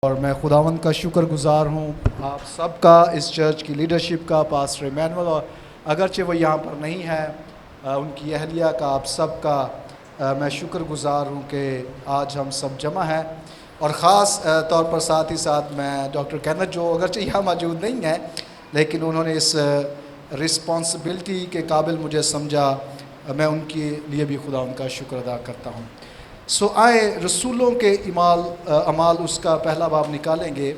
اور میں خداوند کا شکر گزار ہوں آپ سب کا، اس چرچ کی لیڈرشپ کا، پاسٹر ایمینول، اور اگرچہ وہ یہاں پر نہیں ہے ان کی اہلیہ کا، آپ سب کا میں شکر گزار ہوں کہ آج ہم سب جمع ہیں۔ اور خاص طور پر ساتھ ہی ساتھ میں ڈاکٹر کینتھ، جو اگرچہ یہاں موجود نہیں ہیں لیکن انہوں نے اس رسپانسبلٹی کے قابل مجھے سمجھا، میں ان کے لیے بھی خداوند کا شکر ادا کرتا ہوں۔ آئے رسولوں کے اعمال اس کا پہلا باب نکالیں گے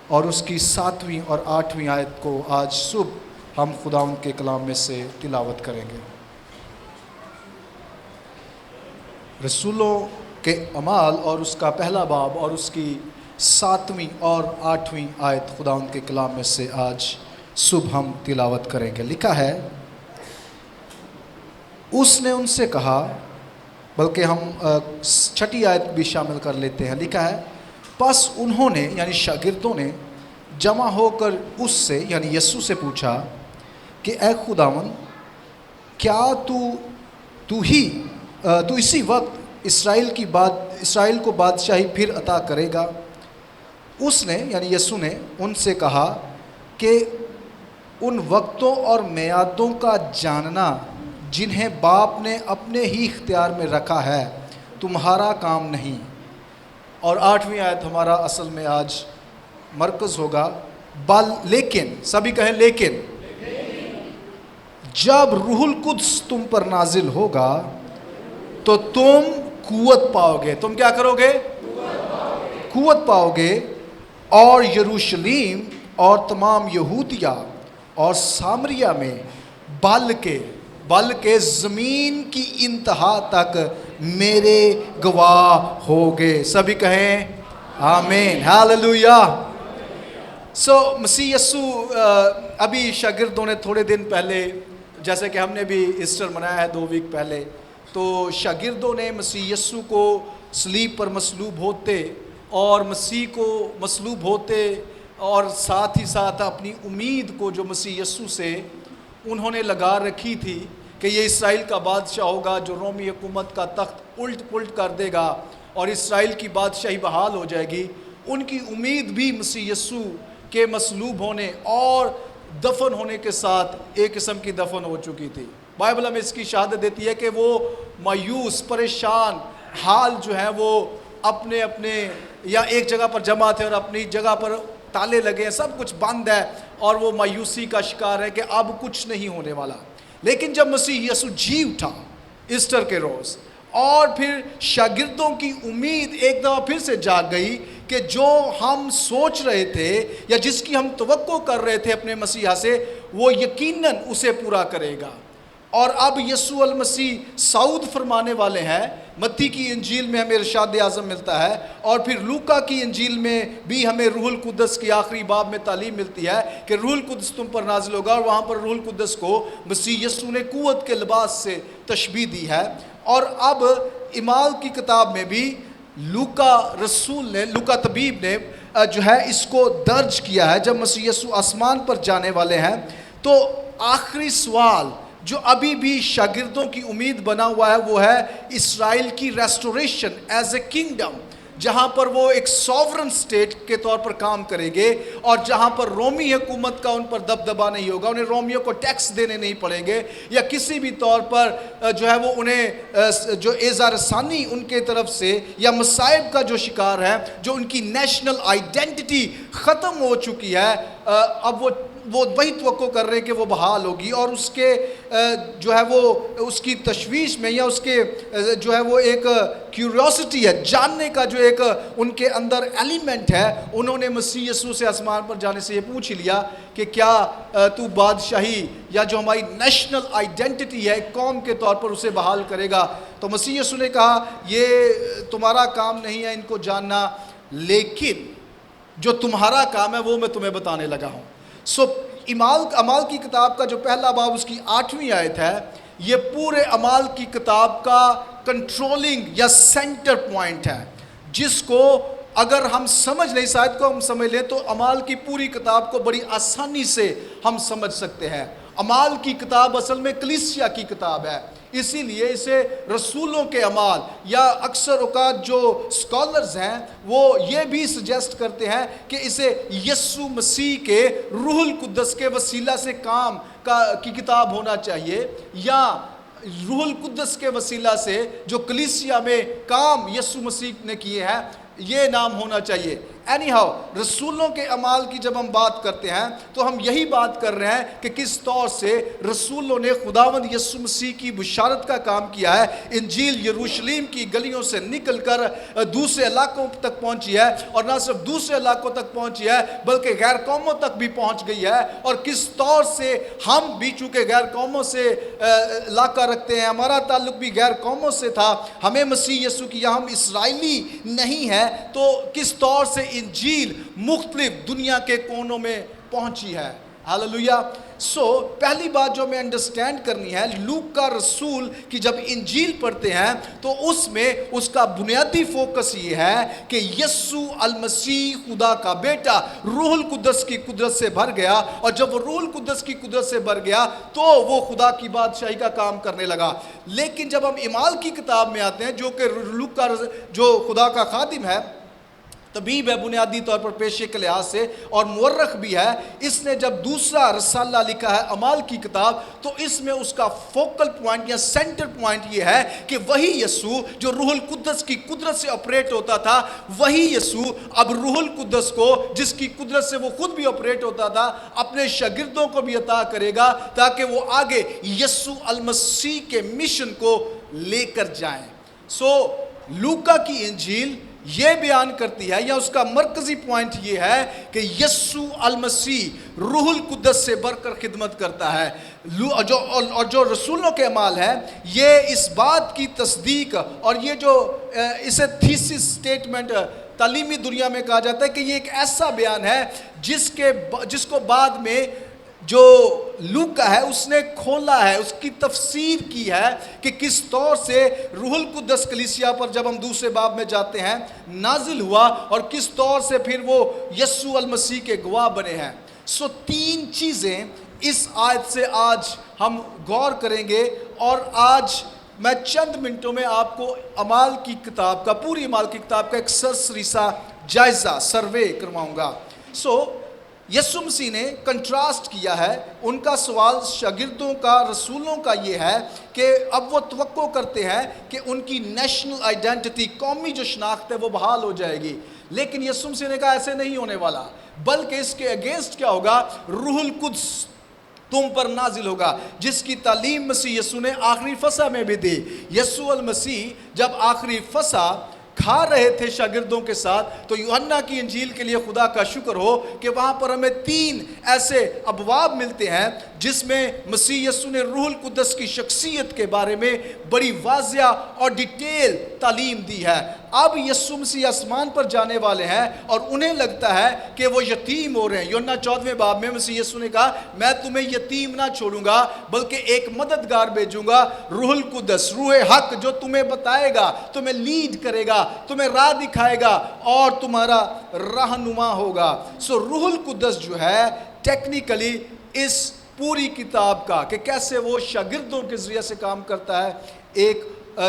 اور اس کی 7ویں اور 8ویں آیت کو آج صبح ہم خداوند کے کلام میں سے تلاوت کریں گے۔ رسولوں کے اعمال اور اس کا پہلا باب اور اس کی 7ویں اور 8ویں آیت خداوند کے کلام میں سے آج صبح ہم تلاوت کریں گے۔ لکھا ہے، اس نے ان سے کہا، بلکہ ہم 6 آیت بھی شامل کر لیتے ہیں۔ لکھا ہے، پس انہوں نے یعنی شاگردوں نے جمع ہو کر اس سے یعنی یسوع سے پوچھا کہ اے خداوند، کیا تو اسی وقت اسرائیل کو بادشاہی پھر عطا کرے گا؟ اس نے یعنی یسوع نے ان سے کہا کہ ان وقتوں اور میعادوں کا جاننا جنہیں باپ نے اپنے ہی اختیار میں رکھا ہے تمہارا کام نہیں۔ اور 8ویں آیت ہمارا اصل میں آج مرکز ہوگا، لیکن سبھی کہیں لیکن جب روح القدس تم پر نازل ہوگا تو تم قوت پاؤ گے۔ تم کیا کرو گے؟ قوت پاؤ گے، اور یروشلیم اور تمام یہودیہ اور سامریہ میں بلکہ زمین کی انتہا تک میرے گواہ ہوگے۔ سبھی کہیں آمین، ہاللویا۔ مسیح یسوع ابھی شاگردوں نے تھوڑے دن پہلے، جیسے کہ ہم نے بھی ایسٹر منایا ہے 2 ویک پہلے، تو شاگردوں نے مسیح یسوع کو صلیب پر مصلوب ہوتے اور مسیح کو مصلوب ہوتے اور ساتھ ہی ساتھ اپنی امید کو جو مسیح یسوع سے انہوں نے لگا رکھی تھی کہ یہ اسرائیل کا بادشاہ ہوگا جو رومی حکومت کا تخت الٹ کر دے گا اور اسرائیل کی بادشاہی بحال ہو جائے گی، ان کی امید بھی مسیح یسوع کے مصلوب ہونے اور دفن ہونے کے ساتھ ایک قسم کی دفن ہو چکی تھی۔ بائبل ہمیں اس کی شہادت دیتی ہے کہ وہ مایوس پریشان حال جو ہے وہ اپنے یا ایک جگہ پر جمع تھے اور اپنی جگہ پر تالے لگے ہیں، سب کچھ بند ہے اور وہ مایوسی کا شکار ہے کہ اب کچھ نہیں ہونے والا۔ لیکن جب مسیح یسوع جی اٹھا ایسٹر کے روز، اور پھر شاگردوں کی امید ایک دفعہ پھر سے جاگ گئی کہ جو ہم سوچ رہے تھے یا جس کی ہم توقع کر رہے تھے اپنے مسیح سے، وہ یقیناً اسے پورا کرے گا۔ اور اب یسوع المسیح صعود فرمانے والے ہیں۔ متی کی انجیل میں ہمیں ارشاد اعظم ملتا ہے، اور پھر لوکا کی انجیل میں بھی ہمیں روح القدس کی آخری باب میں تعلیم ملتی ہے کہ روح القدس تم پر نازل ہوگا، اور وہاں پر روح القدس کو مسیح یسوع نے قوت کے لباس سے تشبیہ دی ہے۔ اور اب اعمال کی کتاب میں بھی لوکا طبیب نے جو ہے اس کو درج کیا ہے۔ جب مسیح یسوع آسمان پر جانے والے ہیں تو آخری سوال جو ابھی بھی شاگردوں کی امید بنا ہوا ہے وہ ہے اسرائیل کی ریسٹوریشن ایز اے کنگڈم، جہاں پر وہ ایک سوورن سٹیٹ کے طور پر کام کریں گے اور جہاں پر رومی حکومت کا ان پر دبدبا نہیں ہوگا، انہیں رومیوں کو ٹیکس دینے نہیں پڑیں گے یا کسی بھی طور پر جو ہے وہ انہیں جو اعزار ثانی ان کے طرف سے یا مصائب کا جو شکار ہے، جو ان کی نیشنل آئیڈینٹی ختم ہو چکی ہے، اب وہ وہی توقع کر رہے ہیں کہ وہ بحال ہوگی، اور اس کے جو ہے وہ اس کی تشویش میں یا اس کے جو ہے وہ ایک کیوریوسٹی ہے، جاننے کا جو ایک ان کے اندر ایلیمنٹ ہے، انہوں نے مسیح یسوع سے آسمان پر جانے سے یہ پوچھ لیا کہ کیا تو بادشاہی یا جو ہماری نیشنل آئیڈینٹی ہے قوم کے طور پر اسے بحال کرے گا؟ تو مسیح یسوع نے کہا یہ تمہارا کام نہیں ہے ان کو جاننا، لیکن جو تمہارا کام ہے وہ میں تمہیں بتانے لگا ہوں۔ اعمال کی کتاب کا جو پہلا باب اس کی 8ویں آیت ہے، یہ پورے اعمال کی کتاب کا کنٹرولنگ یا سینٹر پوائنٹ ہے، جس کو اگر ہم سمجھ لیں، اس آیت کو ہم سمجھ لیں تو اعمال کی پوری کتاب کو بڑی آسانی سے ہم سمجھ سکتے ہیں۔ اعمال کی کتاب اصل میں کلیسیا کی کتاب ہے، اسی لیے اسے رسولوں کے اعمال، یا اکثر اوقات جو اسکالرز ہیں وہ یہ بھی سجیسٹ کرتے ہیں کہ اسے یسوع مسیح کے روح القدس کے وسیلہ سے کام کی کتاب ہونا چاہیے، یا روح القدس کے وسیلہ سے جو کلیسیا میں کام یسوع مسیح نے کیے ہیں یہ نام ہونا چاہیے۔ اینی ہاؤ، رسولوں کے اعمال کی جب ہم بات کرتے ہیں تو ہم یہی بات کر رہے ہیں کہ کس طور سے رسولوں نے خداوند یسوع مسیح کی بشارت کا کام کیا ہے۔ انجیل یروشلم کی گلیوں سے نکل کر دوسرے علاقوں تک پہنچی ہے، اور نہ صرف دوسرے علاقوں تک پہنچی ہے بلکہ غیر قوموں تک بھی پہنچ گئی ہے، اور کس طور سے ہم بھی چونکہ غیر قوموں سے علاقہ رکھتے ہیں، ہمارا تعلق بھی غیر قوموں سے تھا، ہمیں مسیح یسوع کی، یا ہم اسرائیلی نہیں ہیں، تو کس طور سے انجیل مختلف دنیا کے کونوں میں پہنچی ہے۔ ہاللویا۔ سو پہلی بات جو ہمیں انڈرسٹینڈ کرنی ہے، لوکا رسول کی جب انجیل پڑھتے ہیں تو اس میں اس کا بنیادی فوکس یہ ہے کہ یسوع المسیح خدا کا بیٹا روح القدس کی قدرت سے بھر گیا، اور جب وہ روح القدس کی قدرت سے بھر گیا تو وہ خدا کی بادشاہی کا کام کرنے لگا۔ لیکن جب ہم اعمال کی کتاب میں آتے ہیں، جو کہ لوکا جو خدا کا خادم ہے، طبیب ہے بنیادی طور پر پیشے کے لحاظ سے، اور مورخ بھی ہے، اس نے جب دوسرا رسالہ لکھا ہے اعمال کی کتاب، تو اس میں اس کا فوکل پوائنٹ یا سینٹر پوائنٹ یہ ہے کہ وہی یسوع جو روح القدس کی قدرت سے آپریٹ ہوتا تھا، وہی یسوع اب روح القدس کو، جس کی قدرت سے وہ خود بھی آپریٹ ہوتا تھا، اپنے شاگردوں کو بھی عطا کرے گا تاکہ وہ آگے یسوع المسیح کے مشن کو لے کر جائیں۔ سو لوکا کی انجیل یہ بیان کرتی ہے، یا اس کا مرکزی پوائنٹ یہ ہے کہ یسوع المسیح روح القدس سے بڑھ کر خدمت کرتا ہے۔ اور جو رسولوں کے اعمال ہیں یہ اس بات کی تصدیق، اور یہ جو اسے تھیسس سٹیٹمنٹ تعلیمی دنیا میں کہا جاتا ہے کہ یہ ایک ایسا بیان ہے جس کو بعد میں جو لوکا ہے اس نے کھولا ہے، اس کی تفسیر کی ہے کہ کس طور سے روح القدس کلیسیا پر جب ہم دوسرے باب میں جاتے ہیں نازل ہوا، اور کس طور سے پھر وہ یسوع المسیح کے گواہ بنے ہیں۔ سو تین چیزیں اس آیت سے آج ہم غور کریں گے، اور آج میں چند منٹوں میں آپ کو اعمال کی کتاب کا، پوری اعمال کی کتاب کا ایک سرسری سا جائزہ سروے کرواؤں گا۔ سو یسوع مسیح نے کنٹراسٹ کیا ہے، ان کا سوال شاگردوں کا، رسولوں کا یہ ہے کہ اب وہ توقع کرتے ہیں کہ ان کی نیشنل آئیڈینٹی، قومی جو شناخت ہے وہ بحال ہو جائے گی، لیکن یسوع مسیح نے کہا ایسے نہیں ہونے والا، بلکہ اس کے اگینسٹ کیا ہوگا؟ روح القدس تم پر نازل ہوگا، جس کی تعلیم مسیح یسوع نے آخری فصح میں بھی دی۔ یسوع المسیح جب آخری فصح کھا رہے تھے شاگردوں کے ساتھ، تو یوحنا کی انجیل کے لیے خدا کا شکر ہو کہ وہاں پر ہمیں تین ایسے ابواب ملتے ہیں جس میں مسیح یسوع نے روح القدس کی شخصیت کے بارے میں بڑی واضح اور ڈیٹیل تعلیم دی ہے۔ اب یسوع مسیح آسمان پر جانے والے ہیں اور انہیں لگتا ہے کہ وہ یتیم ہو رہے ہیں۔ یوحنا 14ویں باب میں مسیح یسوع نے کہا میں تمہیں یتیم نہ چھوڑوں گا بلکہ ایک مددگار بھیجوں گا، روح القدس، روح حق، جو تمہیں بتائے گا، تمہیں لیڈ کرے گا، تمہیں راہ دکھائے گا اور تمہارا رہنما ہوگا۔ سو روح القدس جو ہے ٹیکنیکلی اس پوری کتاب کا کہ کیسے وہ شاگردوں کے ذریعے سے کام کرتا ہے، ایک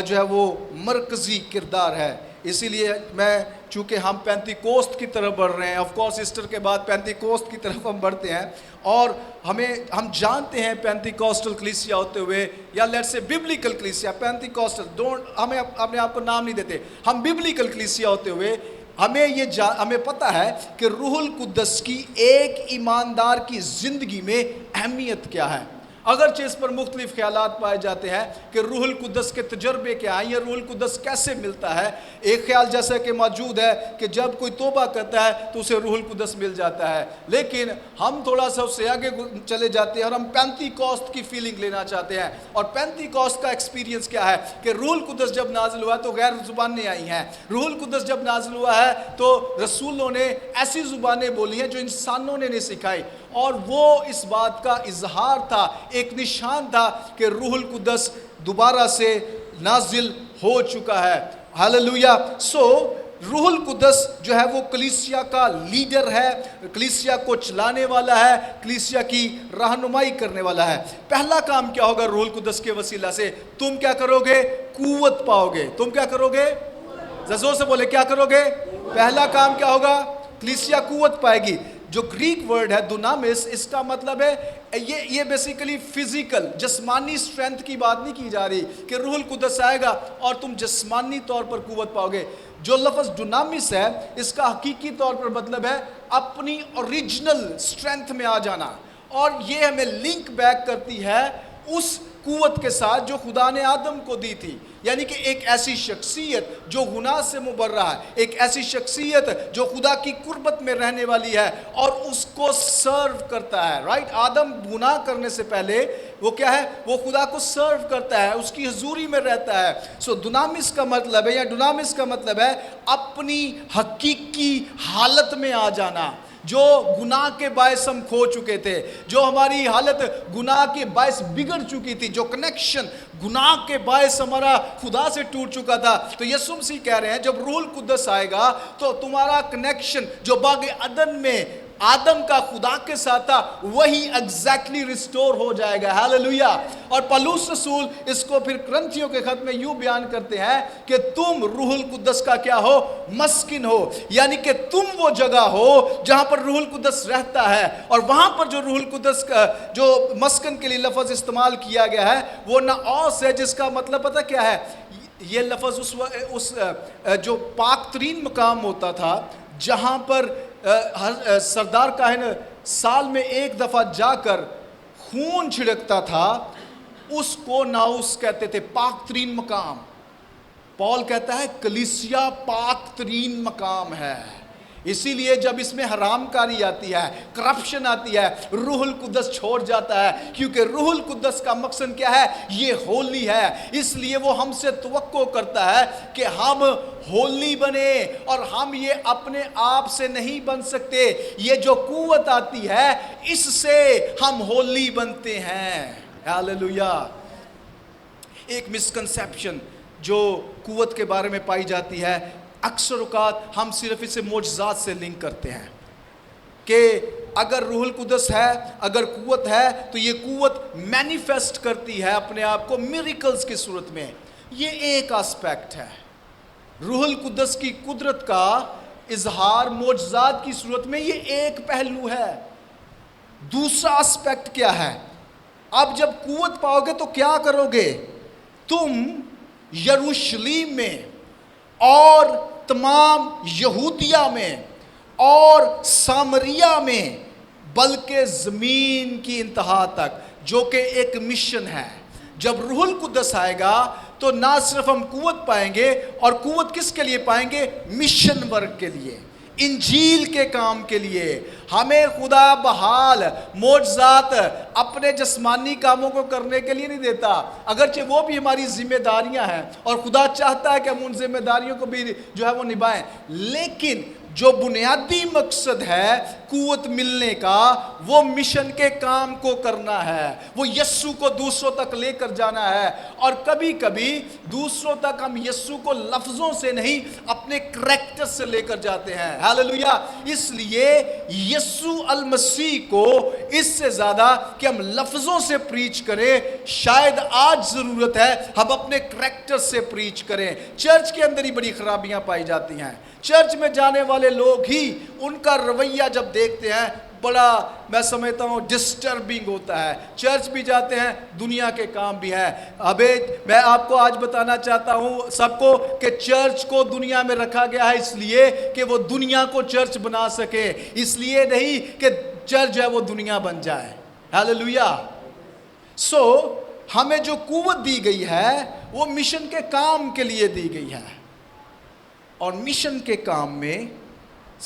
جو ہے وہ مرکزی کردار ہے۔ اسی لیے میں چونکہ ہم پینتیکوسٹ کی طرف بڑھ رہے ہیں، آف کورس ایسٹر کے بعد پینتیکوسٹ کی طرف ہم بڑھتے ہیں، اور ہم جانتے ہیں پینتیکوسٹل کلیسیا ہوتے ہوئے، یا لیٹس سے ببلیکل کلیسیا، پینتیکوسٹل ہمیں اپنے آپ کو نام نہیں دیتے، ہم ببلیکل کلیسیا ہوتے ہوئے ہمیں پتہ ہے کہ روح القدس کی ایک ایماندار کی زندگی میں اہمیت کیا ہے۔ اگرچہ اس پر مختلف خیالات پائے جاتے ہیں کہ روح القدس کے تجربے کیا ہیں یا روح القدس کیسے ملتا ہے۔ ایک خیال جیسا کہ موجود ہے کہ جب کوئی توبہ کرتا ہے تو اسے روح القدس مل جاتا ہے، لیکن ہم تھوڑا سا اس سے آگے چلے جاتے ہیں اور ہم پینتیکوسٹ کی فیلنگ لینا چاہتے ہیں۔ اور پینتیکوسٹ کا ایکسپیرینس کیا ہے کہ روح القدس جب نازل ہوا تو غیر زبانیں آئی ہیں، روح القدس جب نازل ہوا ہے تو رسولوں نے ایسی زبانیں بولی ہیں جو انسانوں نے نہیں سکھائی، اور وہ اس بات کا اظہار تھا، ایک نشان تھا کہ روح القدس دوبارہ سے نازل ہو چکا ہے۔ ہاللویا۔ سو روح القدس جو ہے وہ کلیسیا کا لیڈر ہے، کلیسیا کو چلانے والا ہے، کلیسیا کی رہنمائی کرنے والا ہے۔ پہلا کام کیا ہوگا روح القدس کے وسیلہ سے؟ تم کیا کرو گے؟ قوت پاؤ گے۔ تم کیا کرو گے؟ زور سے بولے، کیا کرو گے؟ پہلا کام کیا ہوگا؟ کلیسیا قوت پائے گی۔ جو گریک ورڈ ہے دونامس، اس کا مطلب ہے یہ بیسیکلی فزیکل، جسمانی اسٹرینتھ کی بات نہیں کی جا رہی کہ روح القدس آئے گا اور تم جسمانی طور پر قوت پاؤ گے۔ جو لفظ ڈونامس ہے اس کا حقیقی طور پر مطلب ہے اپنی اوریجنل اسٹرینتھ میں آ جانا، اور یہ ہمیں لنک بیک کرتی ہے اس قوت کے ساتھ جو خدا نے آدم کو دی تھی، یعنی کہ ایک ایسی شخصیت جو گناہ سے مبرہ ہے، ایک ایسی شخصیت جو خدا کی قربت میں رہنے والی ہے اور اس کو سرو کرتا ہے۔ رائٹ، آدم گناہ کرنے سے پہلے وہ کیا ہے؟ وہ خدا کو سرو کرتا ہے، اس کی حضوری میں رہتا ہے۔ سو دونامس کا مطلب ہے، یا ڈونامس کا مطلب ہے اپنی حقیقی حالت میں آ جانا۔ جو گناہ کے باعث ہم کھو چکے تھے، جو ہماری حالت گناہ کے باعث بگڑ چکی تھی، جو کنیکشن گناہ کے باعث ہمارا خدا سے ٹوٹ چکا تھا، تو یسوع مسیح کہہ رہے ہیں جب روح القدس آئے گا تو تمہارا کنیکشن جو باغ عدن میں آدم کا خدا کے ساتھ تھا وہی ایگزیکٹلی ریسٹور ہو جائے گا۔ ہاللویا۔ اور پولس رسول اس کو پھر کرنتھیوں کے خط میں یوں بیان کرتے ہیں کہ تم روح القدس کا کیا ہو؟ مسکن ہو، یعنی کہ تم وہ جگہ ہو جہاں پر روح القدس رہتا ہے۔ اور وہاں پر جو روح القدس کا جو مسکن کے لیے لفظ استعمال کیا گیا ہے وہ ناؤس ہے، جس کا مطلب پتہ کیا ہے؟ یہ لفظ اس جو پاک ترین مقام ہوتا تھا جہاں پر سردار کاہن سال میں ایک دفعہ جا کر خون چھڑکتا تھا، اس کو ناؤس کہتے تھے، پاک ترین مقام۔ پال کہتا ہے کلیسیا پاک ترین مقام ہے، اسی لیے جب اس میں حرام کاری آتی ہے، کرپشن آتی ہے، روح القدس چھوڑ جاتا ہے، کیونکہ روح القدس کا مقصد کیا ہے؟ یہ ہولی ہے۔ اس لیے وہ ہم سے توقع کرتا ہے کہ ہم ہولی بنے، اور ہم یہ اپنے آپ سے نہیں بن سکتے، یہ جو قوت آتی ہے اس سے ہم ہولی بنتے ہیں۔ ہاللویا۔ ایک مسکنسیپشن جو قوت کے بارے میں پائی جاتی ہے، اکثر اوقات ہم صرف اسے معجزات سے لنک کرتے ہیں کہ اگر روح القدس ہے، اگر قوت ہے تو یہ قوت مینیفیسٹ کرتی ہے اپنے آپ کو میریکلز کی صورت میں۔ یہ ایک آسپیکٹ ہے، روح القدس کی قدرت کا اظہار معجزات کی صورت میں، یہ ایک پہلو ہے۔ دوسرا آسپیکٹ کیا ہے؟ اب جب قوت پاؤ گے تو کیا کرو گے؟ تم یروشلیم میں اور تمام یہودیہ میں اور سامریہ میں، بلکہ زمین کی انتہا تک، جو کہ ایک مشن ہے۔ جب روح القدس آئے گا تو نہ صرف ہم قوت پائیں گے، اور قوت کس کے لیے پائیں گے؟ مشن ورک کے لیے، انجیل کے کام کے لیے۔ ہمیں خدا بحال معجزات اپنے جسمانی کاموں کو کرنے کے لیے نہیں دیتا، اگرچہ وہ بھی ہماری ذمہ داریاں ہیں اور خدا چاہتا ہے کہ ہم ان ذمہ داریوں کو بھی جو ہے وہ نبھائیں، لیکن جو بنیادی مقصد ہے قوت ملنے کا وہ مشن کے کام کو کرنا ہے، وہ یسوع کو دوسروں تک لے کر جانا ہے۔ اور کبھی کبھی دوسروں تک ہم یسوع کو لفظوں سے نہیں اپنے کریکٹر سے لے کر جاتے ہیں۔ ہاللویا۔ اس لیے یسوع المسیح کو اس سے زیادہ کہ ہم لفظوں سے پریچ کریں، شاید آج ضرورت ہے ہم اپنے کریکٹر سے پریچ کریں۔ چرچ کے اندر ہی بڑی خرابیاں پائی جاتی ہیں، چرچ میں جانے والے لوگ ہی ان کا رویہ جب دیکھتے ہیں بڑا میں سمجھتا ہوں ڈسٹربنگ ہوتا ہے۔ چرچ بھی جاتے ہیں، دنیا کے کام بھی ہیں۔ میں آپ کو آج بتانا چاہتا ہوں سب کو کہ چرچ کو دنیا میں رکھا گیا ہے اس لیے کہ وہ دنیا کو چرچ بنا سکے، اس لیے نہیں کہ چرچ ہے وہ دنیا بن جائے۔ ہاللویا۔ سو ہمیں جو قوت دی گئی ہے وہ مشن کے کام کے لیے دی گئی ہے، اور مشن کے کام میں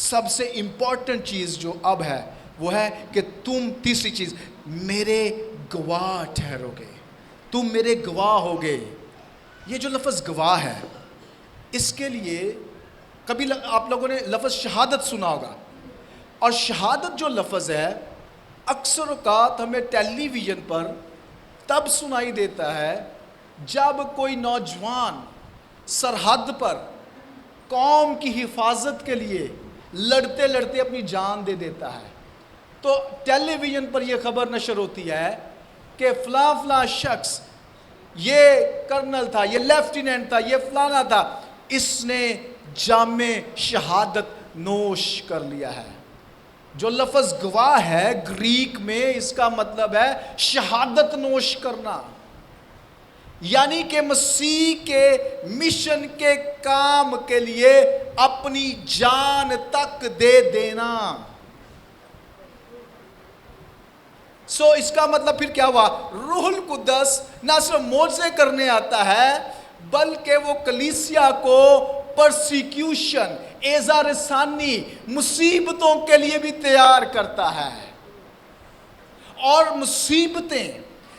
سب سے امپورٹنٹ چیز جو اب ہے وہ ہے کہ تم، تیسری چیز، میرے گواہ ٹھہرو گے، تم میرے گواہ ہوگے۔ یہ جو لفظ گواہ ہے اس کے لیے کبھی آپ لوگوں نے لفظ شہادت سنا ہوگا، اور شہادت جو لفظ ہے اکثر اوقات ہمیں ٹیلی ویژن پر تب سنائی دیتا ہے جب کوئی نوجوان سرحد پر قوم کی حفاظت کے لیے لڑتے لڑتے اپنی جان دے دیتا ہے. تو ٹیلی ویژن پر یہ خبر نشر ہوتی ہے کہ فلاں فلاں شخص، یہ کرنل تھا، یہ لیفٹیننٹ تھا، یہ فلانا تھا، اس نے جام شہادت نوش کر لیا ہے. جو لفظ گواہ ہے گریک میں اس کا مطلب ہے شہادت نوش کرنا، یعنی کہ مسیح کے مشن کے کام کے لیے اپنی جان تک دے دینا. اس کا مطلب پھر کیا ہوا؟ روح القدس نہ صرف معجزے کرنے آتا ہے بلکہ وہ کلیسیا کو پرسیکیوشن، ایذا رسانی، مصیبتوں کے لیے بھی تیار کرتا ہے. اور مصیبتیں،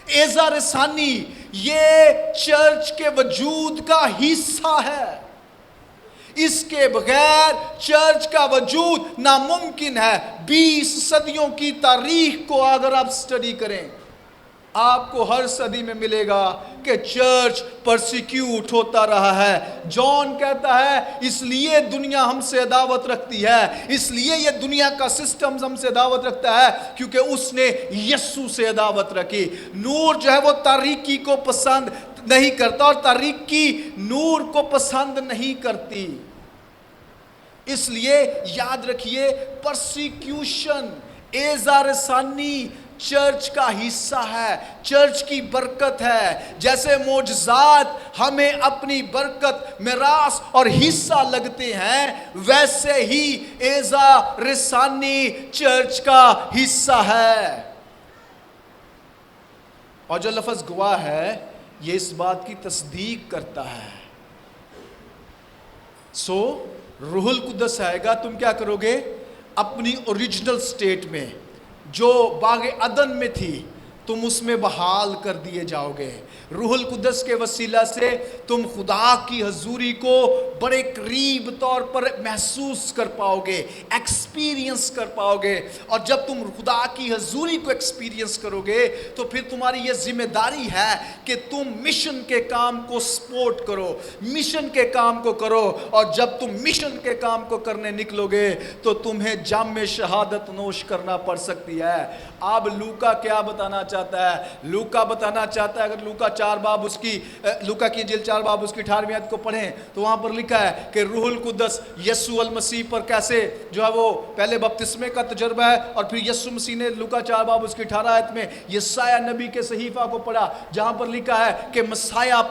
ایذا رسانی، یہ چرچ کے وجود کا حصہ ہے. اس کے بغیر چرچ کا وجود ناممکن ہے. 20 صدیوں کی تاریخ کو اگر آپ سٹڈی کریں، آپ کو ہر صدی میں ملے گا کہ چرچ پرسیکیوٹ ہوتا رہا ہے. جان کہتا ہے اس لیے دنیا ہم سے عداوت رکھتی ہے، اس لیے یہ دنیا کا سسٹم ہم سے عداوت رکھتا ہے کیونکہ اس نے یسوع سے عداوت رکھی. نور جو ہے وہ تاریکی کو پسند نہیں کرتا اور تاریکی نور کو پسند نہیں کرتی. اس لیے یاد رکھیے پرسیکیوشن، ایذا رسانی چرچ کا حصہ ہے، چرچ کی برکت ہے. جیسے معجزات ہمیں اپنی برکت، میراث اور حصہ لگتے ہیں، ویسے ہی ایذا رسانی چرچ کا حصہ ہے. اور جو لفظ گواہ ہے یہ اس بات کی تصدیق کرتا ہے. روح القدس آئے گا، تم کیا کرو گے؟ اپنی اوریجنل سٹیٹ میں جو باغ عدن میں تھی تم اس میں بحال کر دیے جاؤ گے. روح القدس کے وسیلہ سے تم خدا کی حضوری کو بڑے قریب طور پر محسوس کر پاؤ گے، ایکسپیرینس کر پاؤ گے. اور جب تم خدا کی حضوری کو ایکسپیرینس کرو گے تو پھر تمہاری یہ ذمہ داری ہے کہ تم مشن کے کام کو سپورٹ کرو، مشن کے کام کو کرو. اور جب تم مشن کے کام کو کرنے نکلو گے تو تمہیں جام شہادت نوش کرنا پڑ سکتی ہے. اب لوکا کیا بتانا چاہتا ہے؟ لوکا بتانا چاہتا ہے، اگر لوکا 4 باب اس کی لوکا کی انجیل 4 باب اس کی 18ویں آیت کو پڑھیں تو وہاں پر لکھا ہے کہ روح القدس یسوع المسیح پر کیسے جو ہے وہ پہلے بپتسمے کا تجربہ ہے. اور پھر یسوع مسیح نے لوکا 4 باب اس کی 18 آیت میں یسایہ نبی کے صحیفہ کو پڑھا جہاں پر لکھا ہے کہ مسیحا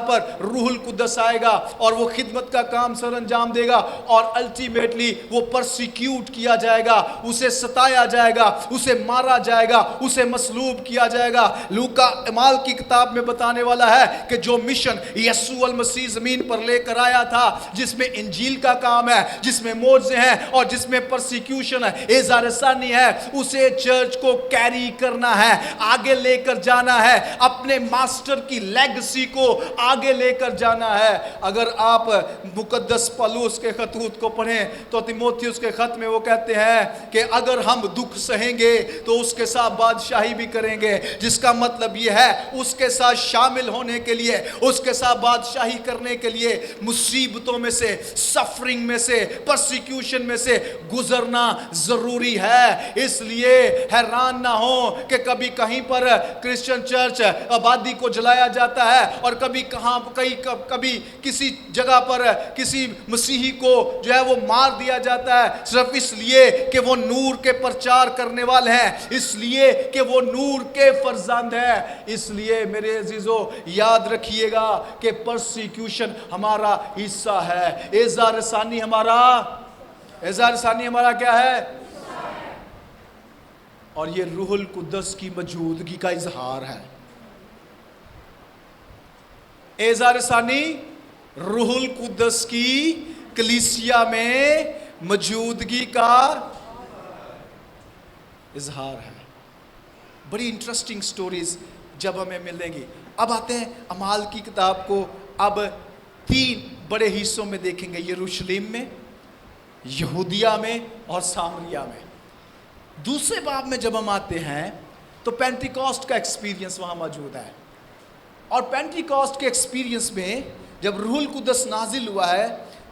پر روح القدس آئے گا اور وہ خدمت کا کام سر انجام دے گا اور الٹیمیٹلی وہ پرسیکیوٹ کیا جائے گا، اسے ستایا جائے گا، اسے مارا جائے گا، اسے مصلوب کیا جائے گا. لوکا اعمال کی کتاب میں بتانے والا ہے کہ جو مشن یسوع المسیح زمین پر لے کر آیا تھا، جس میں انجیل کا کام ہے، جس میں معجزے ہیں اور جس میں پرسیکیوشن ہے، ایذا رسانی ہے، اسے چرچ کو کیری کرنا ہے، آگے لے کر جانا ہے، اپنے ماسٹر کی لیگسی کو آگے لے کر جانا ہے. اگر آپ مقدس پالوس کے خطوط کو پڑھیں تو تیموتھیوس کے خط میں وہ کہتے ہیں کہ اگر ہم دکھ سہیں گے تو اس کے ساتھ بادشاہی بھی کریں گے، جس کا مطلب یہ ہے اس کے ساتھ شامل ہونے کے لیے، اس کے ساتھ بادشاہی کرنے کے لیے مصیبتوں میں سے، سفرنگ میں سے، پرسیکیوشن میں سے گزرنا ضروری ہے. اس لیے حیران نہ ہو کہ کبھی کہیں پر کرسچن چرچ آبادی کو جلایا جاتا ہے اور کبھی کسی جگہ پر کسی مسیحی کو جو ہے وہ مار دیا جاتا ہے صرف اس لیے کہ وہ نور کے پرچار کرنے والے ہیں، اس لیے کہ وہ نور کے فرزند ہیں. اس لیے میرے عزیزو یاد رکھیے گا کہ پرسیکیوشن ہمارا حصہ ہے. ایذا رسانی ہمارا کیا ہے؟ اور یہ روح القدس کی موجودگی کا اظہار ہے. ایذا رسانی روح القدس کی کلیسیا میں موجودگی کا اظہار ہے. بڑی انٹرسٹنگ سٹوریز جب ہمیں ملیں گی. اب آتے ہیں اعمال کی کتاب کو. اب 3 بڑے حصوں میں دیکھیں گے، یروشلم میں، یہودیہ میں اور سامریہ میں. دوسرے باب میں جب ہم آتے ہیں تو پینٹیکوسٹ کا ایکسپیرینس وہاں موجود ہے. اور پینٹیکوسٹ کے ایکسپیرینس میں جب روح القدس نازل ہوا ہے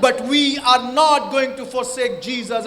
but we are not going to forsake Jesus।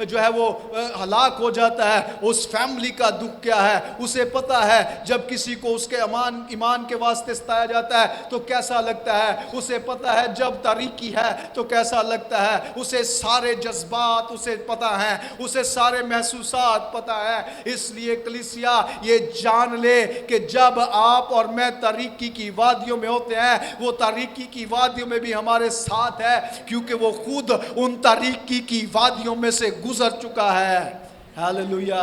جو ہے وہ ہلاک ہو جاتا ہے، اس فیملی کا دکھ کیا ہے اسے پتا ہے۔ جب کسی کو اس کے ایمان کے واسطے ستایا جاتا ہے تو کیسا لگتا ہے اسے پتا ہے، جب تاریکی ہے تو کیسا لگتا ہے اسے، سارے جذبات اسے پتا ہے، اسے سارے محسوسات پتا ہے۔ اس لیے کلیسیا یہ جان لے کہ جب آپ اور میں تاریکی کی وادیوں میں ہوتے ہیں، وہ تاریکی کی وادیوں میں بھی ہمارے ساتھ ہے، کیونکہ وہ خود ان تاریکی کی وادیوں میں سے گزر چکا ہے۔ ہاللویہ۔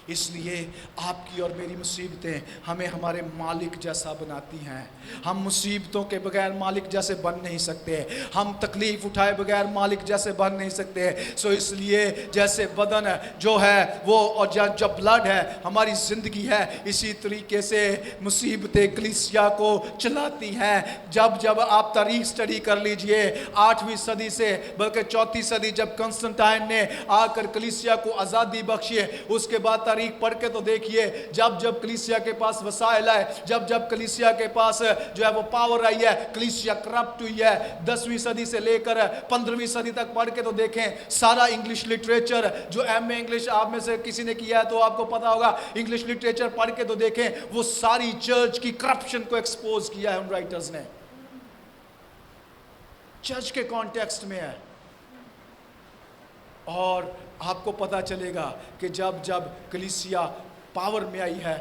اس لیے آپ کی اور میری مصیبتیں ہمیں ہمارے مالک جیسا بناتی ہیں۔ ہم مصیبتوں کے بغیر مالک جیسے بن نہیں سکتے، ہم تکلیف اٹھائے بغیر مالک جیسے بن نہیں سکتے۔ سو اس لیے جیسے بدن جو ہے وہ، اور جب بلڈ ہے ہماری زندگی ہے، اسی طریقے سے مصیبتیں کلیسیا کو چلاتی ہیں۔ جب آپ تاریخ سٹڈی کر لیجئے، 8ویں صدی سے بلکہ 4تھی صدی جب کنسٹنٹائن نے آ کر کلیسیا کو آزادی بخشی، اس کے بعد تاریخ پڑھ کے تو دیکھیے، جب کلیسیا کے پاس وسائل آئے، جب کلیسیا کے پاس جو ہے وہ پاور آئی ہے، کلیسیا کرپٹ ہوئی ہے۔ 10ویں صدی سے لے کر 15ویں صدی تک پڑھ کے تو دیکھیں، سارا انگلش لٹریچر جو ایم اے انگلش آپ میں سے کسی نے کیا ہے تو آپ کو پتا ہوگا، انگلش لٹریچر پڑھ کے تو دیکھیں، وہ ساری چرچ کی کرپشن کو ایکسپوز کیا ہے ان رائٹرز نے، چرچ کے کانٹیکسٹ میں ہے۔ اور آپ کو پتا چلے گا کہ جب کلیسیا پاور میں آئی ہے،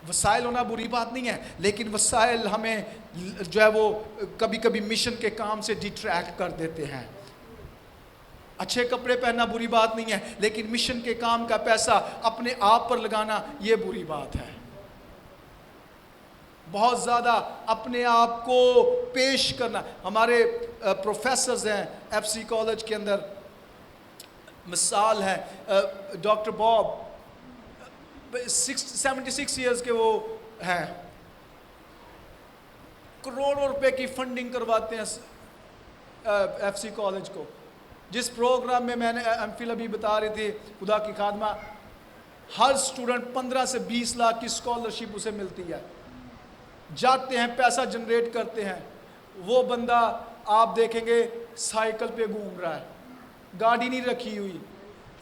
وسائل ہونا بری بات نہیں ہے، لیکن وسائل ہمیں جو ہے وہ کبھی کبھی مشن کے کام سے ڈیٹریکٹ کر دیتے ہیں۔ اچھے کپڑے پہننا بری بات نہیں ہے، لیکن مشن کے کام کا پیسہ اپنے آپ پر لگانا یہ بری بات ہے۔ بہت زیادہ اپنے آپ کو پیش کرنا۔ ہمارے پروفیسرز ہیں ایف سی کالج کے اندر، مثال ہے ڈاکٹر باب، 76 ایئرز کے وہ ہیں، کروڑوں روپے کی فنڈنگ کرواتے ہیں ایف سی کالج کو۔ جس پروگرام میں نے ایم فل ابھی بتا رہی تھی، خدا کی خادمہ، ہر سٹوڈنٹ 15 سے 20 لاکھ کی اسکالرشپ اسے ملتی ہے، جاتے ہیں پیسہ جنریٹ کرتے ہیں۔ وہ بندہ آپ دیکھیں گے سائیکل پہ گھوم رہا ہے، گاڑی نہیں رکھی ہوئی۔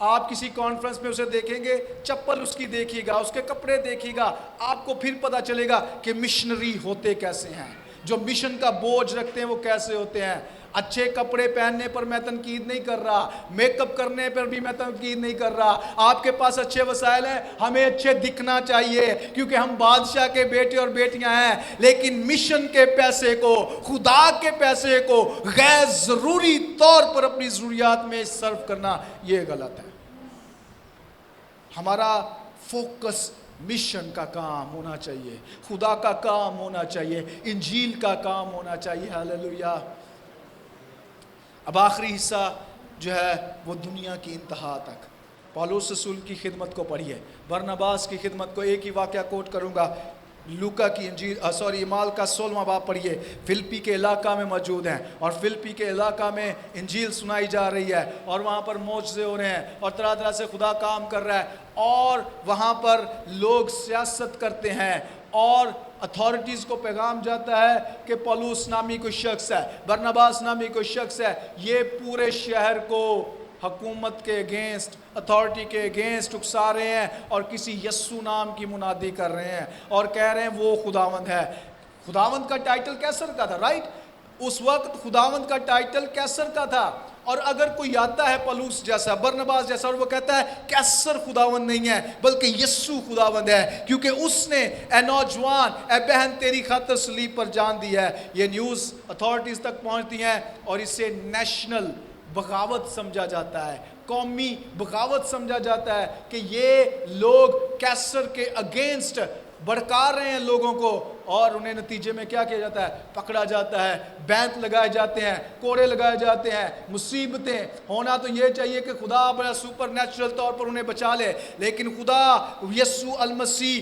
آپ کسی کانفرنس میں اسے دیکھیں گے، چپل اس کی دیکھیے گا، اس کے کپڑے دیکھیے گا، آپ کو پھر پتا چلے گا کہ مشنری ہوتے کیسے ہیں، جو مشن کا بوجھ رکھتے ہیں وہ کیسے ہوتے ہیں۔ اچھے کپڑے پہننے پر میں تنقید نہیں کر رہا، میک اپ کرنے پر بھی میں تنقید نہیں کر رہا۔ آپ کے پاس اچھے وسائل ہیں، ہمیں اچھے دکھنا چاہیے کیونکہ ہم بادشاہ کے بیٹے اور بیٹیاں ہیں، لیکن مشن کے پیسے کو، خدا کے پیسے کو غیر ضروری طور پر اپنی ضروریات میں صرف کرنا یہ غلط ہے۔ ہمارا فوکس مشن کا کام ہونا چاہیے، خدا کا کام ہونا چاہیے، انجیل کا کام ہونا چاہیے۔ ہاللویہ۔ اب آخری حصہ جو ہے وہ دنیا کی انتہا تک، پالوس رسول کی خدمت کو پڑھیے، برناباس کی خدمت کو۔ ایک ہی واقعہ کوٹ کروں گا، لوکا کی انجیل اعمال کا 16واں باب پڑھیے۔ فلپی کے علاقہ میں موجود ہیں، اور فلپی کے علاقہ میں انجیل سنائی جا رہی ہے، اور وہاں پر معجزے ہو رہے ہیں، اور طرح طرح سے خدا کام کر رہا ہے، اور وہاں پر لوگ سیاست کرتے ہیں، اور اتھارٹیز کو پیغام جاتا ہے کہ پولس نامی کوئی شخص ہے، برناباس نامی کوئی شخص ہے، یہ پورے شہر کو حکومت کے اگینسٹ، اتھارٹی کے اگینسٹ اکسا رہے ہیں، اور کسی یسوع نام کی منادی کر رہے ہیں، اور کہہ رہے ہیں وہ خداوند ہے۔ خداوند کا ٹائٹل کیسر کا تھا، رائٹ؟ اس وقت خداوند کا ٹائٹل کیسر کا تھا، اور اگر کوئی آتا ہے پولس جیسا، برناباس جیسا، اور وہ کہتا ہے کیسر خداوند نہیں ہے بلکہ یسوع خداوند ہے، کیونکہ اس نے اے نوجوان، اے بہن، تیری خاطر صلیب پر جان دی ہے، یہ نیوز اتھارٹیز تک پہنچتی ہیں، اور اسے نیشنل بغاوت سمجھا جاتا ہے، قومی بغاوت سمجھا جاتا ہے کہ یہ لوگ کیسر کے اگینسٹ بڑکا رہے ہیں لوگوں کو، اور انہیں نتیجے میں کیا کیا جاتا ہے؟ پکڑا جاتا ہے، بینت لگائے جاتے ہیں، کوڑے لگائے جاتے ہیں، مصیبتیں۔ ہونا تو یہ چاہیے کہ خدا بڑا سپر نیچرل طور پر انہیں بچا لے، لیکن خدا یسوع المسیح